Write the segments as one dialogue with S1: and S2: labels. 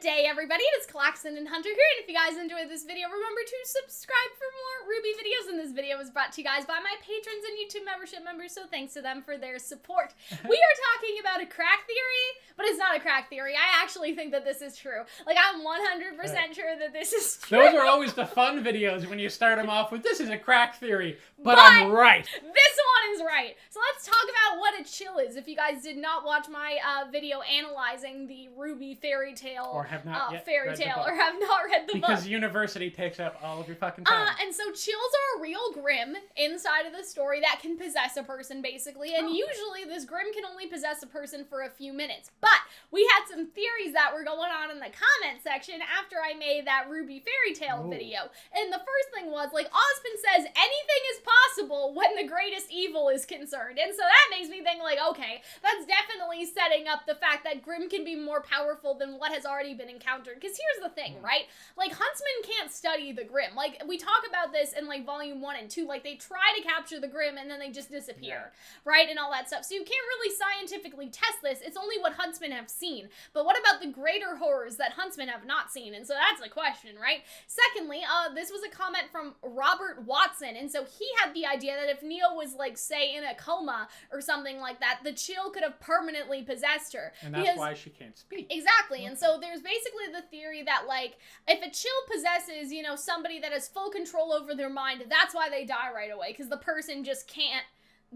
S1: day, everybody. It is Calxiyn and Hunter here, and if you guys enjoyed this video, remember to subscribe for more RWBY videos, and this video was brought to you guys by my patrons and YouTube membership members, so thanks to them for their support. We are talking about a crack theory, but it's not a crack theory. I actually think that this is true. Like, I'm 100% sure that this is true.
S2: Those are always the fun videos when you start them off with, this is a crack theory, but I'm right.
S1: This one is right. So let's talk about what a chill is. If you guys did not watch my video analyzing the RWBY fairy tale,
S2: or have not yet
S1: fairy tale, or have not read the book.
S2: Because university takes up all of your fucking time.
S1: And so chills are a real Grimm inside of the story that can possess a person, basically. And usually this Grimm can only possess a person for a few minutes. But we had some theories that were going on in the comment section after I made that RWBY fairy tale video. And the first thing was, like, Osmond says anything is possible when the greatest evil is concerned. And so that makes me think, like, okay, that's definitely setting up the fact that Grimm can be more powerful than what has already been encountered. Because here's the thing, right? Like, huntsmen can't study the Grimm. Like, we talk about this in, like, volume 1 and 2. Like, they try to capture the Grimm and then they just disappear, right? And all that stuff. So you can't really scientifically test this. It's only what huntsmen have seen. But what about the greater horrors that huntsmen have not seen? And so that's a question, right? Secondly, this was a comment from Robert Watson. And so he had the idea that if Neo was, like, say, in a coma or something like that, the chill could have permanently possessed her.
S2: And that's why she can't speak.
S1: Exactly. And so there's basically the theory that, like, if a chill possesses, you know, somebody that has full control over their mind, that's why they die right away, because the person just can't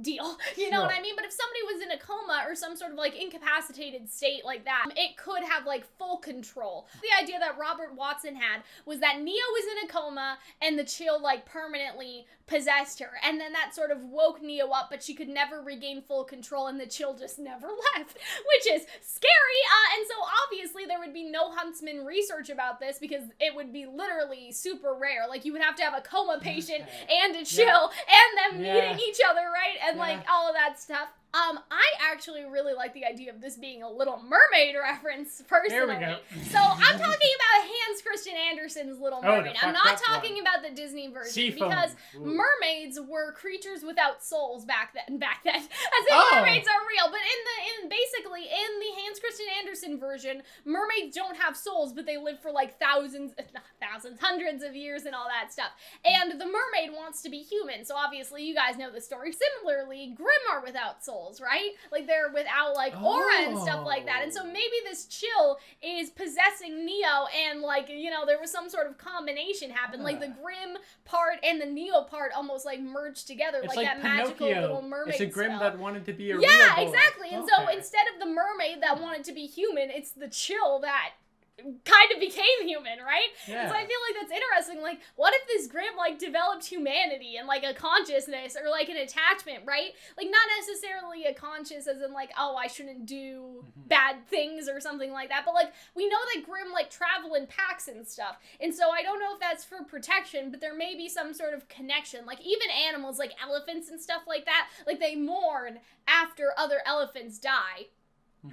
S1: deal. You know what I mean? But if somebody was in a coma or some sort of, like, incapacitated state like that, it could have, like, full control. The idea that Robert Watson had was that Neo was in a coma and the chill, like, permanently possessed her, and then that sort of woke Neo up, but she could never regain full control, and the chill just never left, which is scary. And so obviously there would be no huntsman research about this, because it would be literally super rare. Like, you would have to have a coma patient and a chill and them meeting each other, right? And like all of that stuff. I actually really like the idea of this being a Little Mermaid reference, personally.
S2: There we go.
S1: So I'm talking about Hans Christian Andersen's Little Mermaid. I'm not talking about the Disney version, because mermaids were creatures without souls back then. As if mermaids are real, but basically in the Hans Christian Andersen version, mermaids don't have souls, but they live for like hundreds of years and all that stuff. And the mermaid wants to be human, so obviously you guys know the story. Similarly, Grimm are without souls, right? Like, they're without, like, aura and stuff like that. And so maybe this chill is possessing Neo, and, like, you know, there was some sort of combination happen. Like, the Grimm part and the Neo part almost, like, merged together. It's like that magical Little Mermaid
S2: It's a Grimm
S1: spell.
S2: that wanted to be a real boy.
S1: Exactly. And so instead of the mermaid that wanted to be human, it's the chill that kind of became human, right?
S2: Yeah.
S1: And so I feel like that's interesting. Like, what if this Grimm, like, developed humanity and, like, a consciousness or, like, an attachment, right? Like, not necessarily a conscious as in, like, oh, I shouldn't do bad things or something like that, but, like, we know that Grimm, like, travel in packs and stuff, and so I don't know if that's for protection, but there may be some sort of connection. Like, even animals, like elephants and stuff like that, like, they mourn after other elephants die.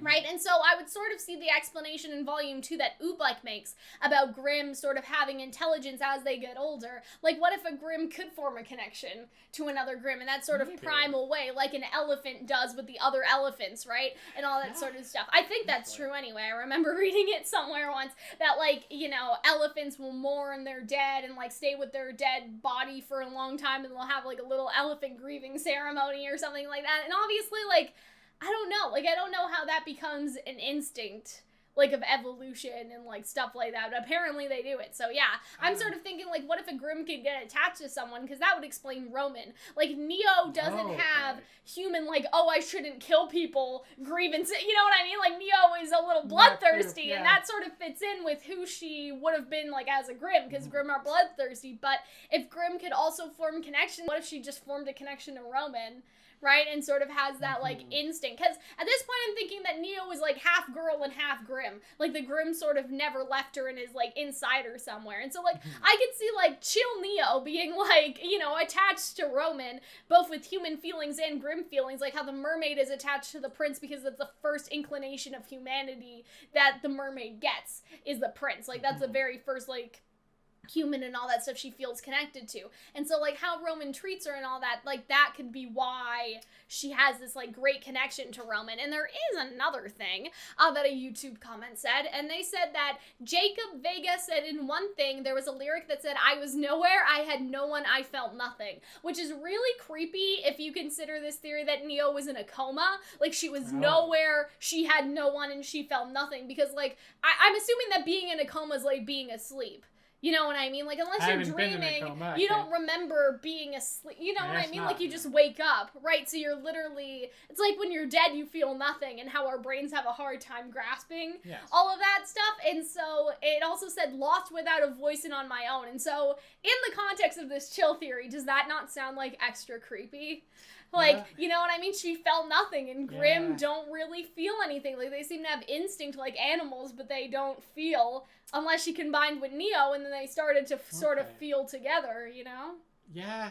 S1: Right? And so I would sort of see the explanation in volume 2 that RWBY makes about Grimm sort of having intelligence as they get older. Like, what if a Grimm could form a connection to another Grimm in that sort of primal way, like an elephant does with the other elephants, right? And all that sort of stuff. I think that's true anyway. I remember reading it somewhere once that, like, you know, elephants will mourn their dead and, like, stay with their dead body for a long time, and they'll have, like, a little elephant grieving ceremony or something like that. And obviously, like, I don't know. Like, I don't know how that becomes an instinct, like, of evolution and, like, stuff like that. But apparently they do it. So, yeah. I'm sort of thinking, like, what if a Grimm could get attached to someone? Because that would explain Roman. Like, Neo doesn't have human, like, oh, I shouldn't kill people grievance. You know what I mean? Like, Neo is a little bloodthirsty. And that sort of fits in with who she would have been, like, as a Grimm. Because Grimm are bloodthirsty. But if Grimm could also form connection, what if she just formed a connection to Roman? Right? And sort of has that, like, instinct. Because at this point, I'm thinking that Neo is, like, half girl and half Grimm. Like, the Grimm sort of never left her and is, like, inside her somewhere. And so, like, I could see, like, chill Neo being, like, you know, attached to Roman, both with human feelings and Grimm feelings. Like, how the mermaid is attached to the prince because that's the first inclination of humanity that the mermaid gets, is the prince. Like, that's the very first, like, human and all that stuff she feels connected to. And so, like, how Roman treats her and all that, like, that could be why she has this, like, great connection to Roman. And there is another thing that a YouTube comment said, and they said that Jacob Vega said in one thing, there was a lyric that said, I was nowhere, I had no one, I felt nothing, which is really creepy if you consider this theory that Neo was in a coma. Like, she was nowhere, she had no one, and she felt nothing, because, like, I'm assuming that being in a coma is like being asleep. You know what I mean? Like, unless you're dreaming, you don't remember being asleep. You know what I mean? Like, you just wake up, right? So you're literally, it's like when you're dead, you feel nothing, and how our brains have a hard time grasping all of that stuff. And so it also said, lost without a voice and on my own. And so in the context of this chill theory, does that not sound like extra creepy? Like, you know what I mean? She felt nothing, and Grimm don't really feel anything. Like, they seem to have instinct like animals, but they don't feel, unless she combined with Neo, and then they started to sort of feel together, you know?
S2: Yeah.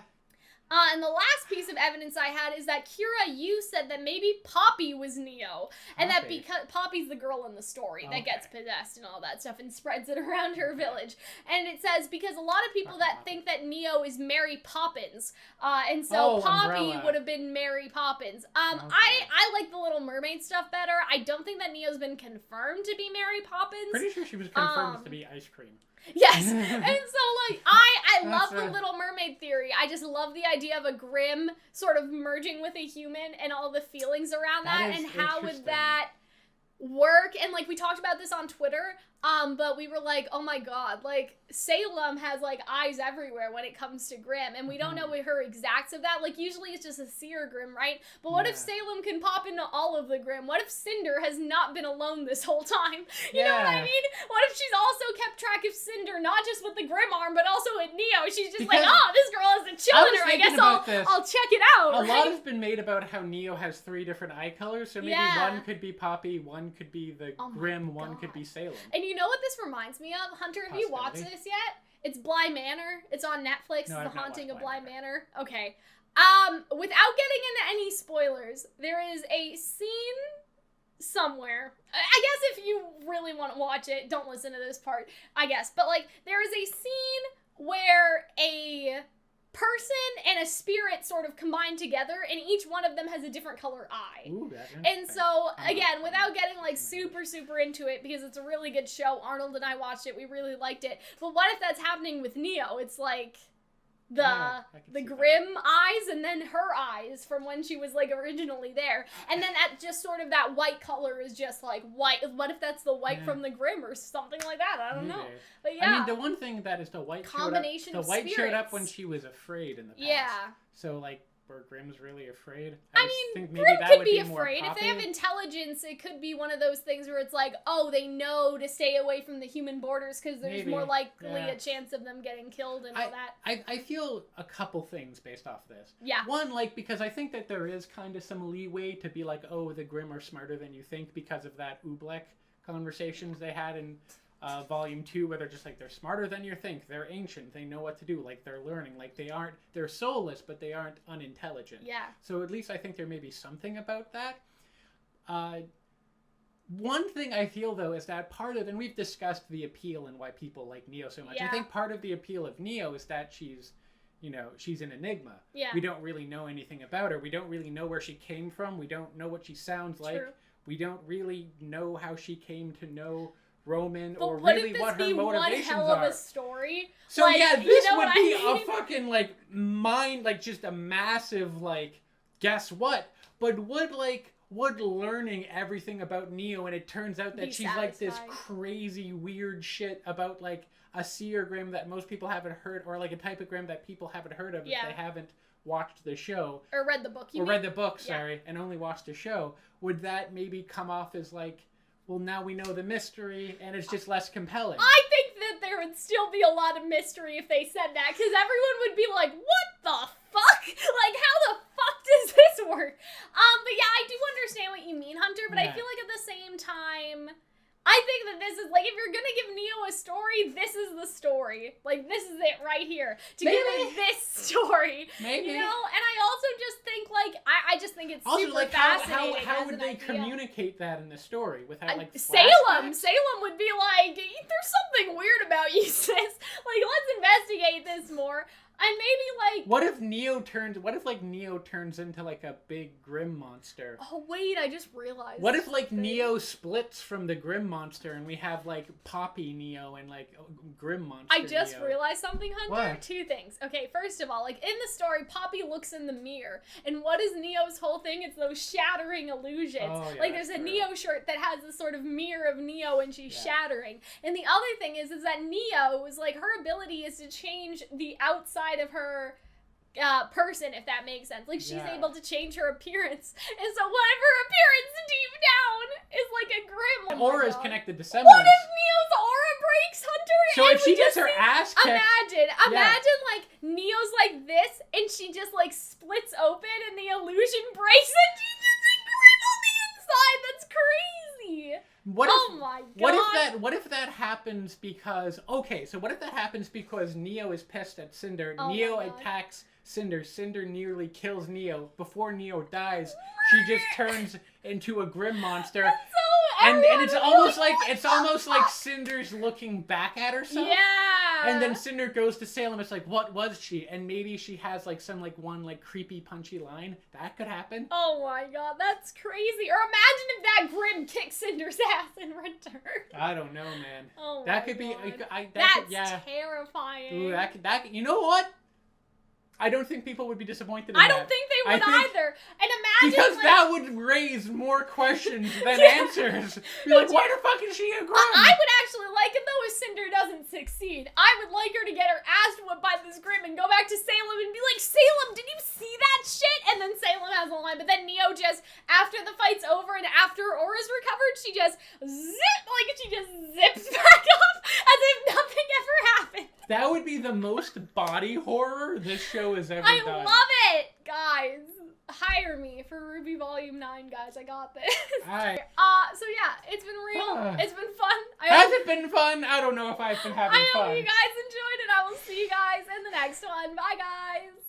S1: And the last piece of evidence I had is that Kira, you said that maybe Poppy was Neo. And that because Poppy's the girl in the story that gets possessed and all that stuff and spreads it around her village. And it says, because a lot of people that think that Neo is Mary Poppins. And so Poppy would have been Mary Poppins. I like the Little Mermaid stuff better. I don't think that Neo's been confirmed to be Mary Poppins.
S2: Pretty sure she was confirmed to be ice cream.
S1: Yes, and so, like, I love the Little Mermaid theory. I just love the idea of a Grimm sort of merging with a human and all the feelings around that and how would that work. And, like, we talked about this on Twitter, but we were like, oh my god, like, Salem has, like, eyes everywhere when it comes to Grimm, and we don't know her exacts of that. Like, usually it's just a seer Grimm, right? But what if Salem can pop into all of the Grimm? What if Cinder has not been alone this whole time? You know what I mean? What if she's also kept track of Cinder, not just with the Grimm arm, but also with Neo? She's just like, oh, this girl has a chill in her, I guess I'll check it out.
S2: A lot has been made about how Neo has 3 different eye colors, so maybe one could be Poppy, one could be the Grimm, one could be Salem.
S1: And you know what this reminds me of? Hunter, have you watched this yet? It's Bly Manor. It's on Netflix.
S2: No,
S1: The Haunting of Bly
S2: Manor.
S1: Manor. Okay. Without getting into any spoilers, there is a scene somewhere. I guess if you really want to watch it, don't listen to this part, I guess. But, like, there is a scene where a person and a spirit sort of combine together, and each one of them has a different color eye.
S2: Ooh,
S1: and so, again, without getting, like, super into it, because it's a really good show, Arnold and I watched it, we really liked it, but what if that's happening with Neo? It's like the Grimm eyes and then her eyes from when she was, like, originally there, and then that just sort of that white color is just like white. What if that's the white from the Grimm or something like that? I don't know. But
S2: I mean, the one thing that is the white showed up when she was afraid in the past.
S1: Yeah.
S2: So, like, were Grimm's really afraid?
S1: I mean, Grimm could be afraid. If they have intelligence, it could be one of those things where it's like, oh, they know to stay away from the human borders because there's more likely a chance of them getting killed and all that.
S2: I feel a couple things based off this.
S1: Yeah.
S2: One, like, because I think that there is kind of some leeway to be like, oh, the Grimm are smarter than you think because of that Oobleck conversations they had in Volume 2, where they're just like, they're smarter than you think, they're ancient, they know what to do, like, they're learning, like, they're soulless, but they aren't unintelligent.
S1: Yeah.
S2: So at least I think there may be something about that. One thing I feel, though, is that part of, and we've discussed the appeal and why people like Neo so much, I think part of the appeal of Neo is that she's an enigma. Yeah. We don't really know anything about her. We don't really know where she came from. We don't know what she sounds like. True. We don't really know how she came to know Roman, or really what her motivations are. One hell of a
S1: story?
S2: So like, yeah, this would be a fucking, like, like, just a massive, like, guess what? But would learning everything about Neo, and it turns out that she's like this crazy weird shit about, like, a seer Grimm that most people haven't heard, or like a type of Grimm that people haven't heard of if they haven't watched the show.
S1: Or read the book,
S2: read the book, and only watched the show. Would that maybe come off as, like, well, now we know the mystery, and it's just less compelling?
S1: I think that there would still be a lot of mystery if they said that, because everyone would be like, what the fuck? Like, how the fuck does this work? But yeah, I do understand what you mean, Hunter, but I feel like at the same time, I think that this is, like, if you're gonna give Neo a story, this is the story. Like, this is it right here. To give it this story.
S2: Maybe.
S1: You know? And I also just think, like, I just think it's
S2: also,
S1: super
S2: like,
S1: fascinating.
S2: How would they communicate that in the story? Without, like,
S1: Salem would be like, there's something weird about you, sis. Like, let's appreciate this more. And maybe, like...
S2: What if Neo turns into, like, a big Grimm monster?
S1: Oh, wait, I just realized.
S2: What if, like, Neo splits from the Grimm monster and we have, like, Poppy Neo and, like, Grimm monster
S1: I just
S2: Neo?
S1: realized something, Hunter.
S2: What?
S1: 2 things. Okay, first of all, like, in the story, Poppy looks in the mirror. And what is Neo's whole thing? It's those shattering illusions.
S2: Oh, yeah,
S1: like, there's a
S2: true.
S1: Neo shirt that has this sort of mirror of Neo and she's shattering. And the other thing is that Neo is, like, her ability is to change the outside of her... person, if that makes sense. Like, she's able to change her appearance. And so what if her appearance deep down is like a Grimm?
S2: Aura is connected to semblance.
S1: What if Neo's aura breaks, Hunter?
S2: So if she gets her ass kicked...
S1: Imagine, like, Neo's like this, and she just, like, splits open, and the illusion breaks, and she's just a Grimm on the inside. That's crazy. Oh my god.
S2: What if that happens because... Okay, so what if that happens because Neo is pissed at Cinder?
S1: Oh
S2: Neo attacks Cinder. Cinder nearly kills Neo. Before Neo dies, she just turns into a Grimm monster.
S1: That's so
S2: and it's almost like Cinder's looking back at herself.
S1: Yeah.
S2: And then Cinder goes to Salem. It's like, what was she? And maybe she has like some like one like creepy punchy line. That could happen.
S1: Oh my god, that's crazy. Or imagine if that Grimm kicks Cinder's ass in return.
S2: I don't know, man.
S1: Oh
S2: that
S1: my
S2: could be.
S1: god.
S2: That's
S1: terrifying.
S2: Ooh, that. You know what? I don't think people would be disappointed in
S1: I
S2: that.
S1: don't think they would either. And imagine
S2: because
S1: like,
S2: that would raise more questions than answers. Be like, why the fuck is she a Grimm?
S1: I would actually like it though if Cinder doesn't succeed. I would like her to get her ass whooped by this Grimm and go back to Salem and be like, Salem, did you see that shit? And then Salem has a line, but then Neo just, after the fight's over and after Aura's recovered, she just zips back up as if nothing ever happened.
S2: That would be the most body horror this show has ever
S1: I
S2: done.
S1: love it, guys. Hire me for RWBY Volume 9, guys. I got this.
S2: Alright.
S1: So yeah, it's been real. It's been fun.
S2: Has it been fun? I don't know if I've been having fun.
S1: I hope you guys enjoyed it. I will see you guys in the next one. Bye, guys.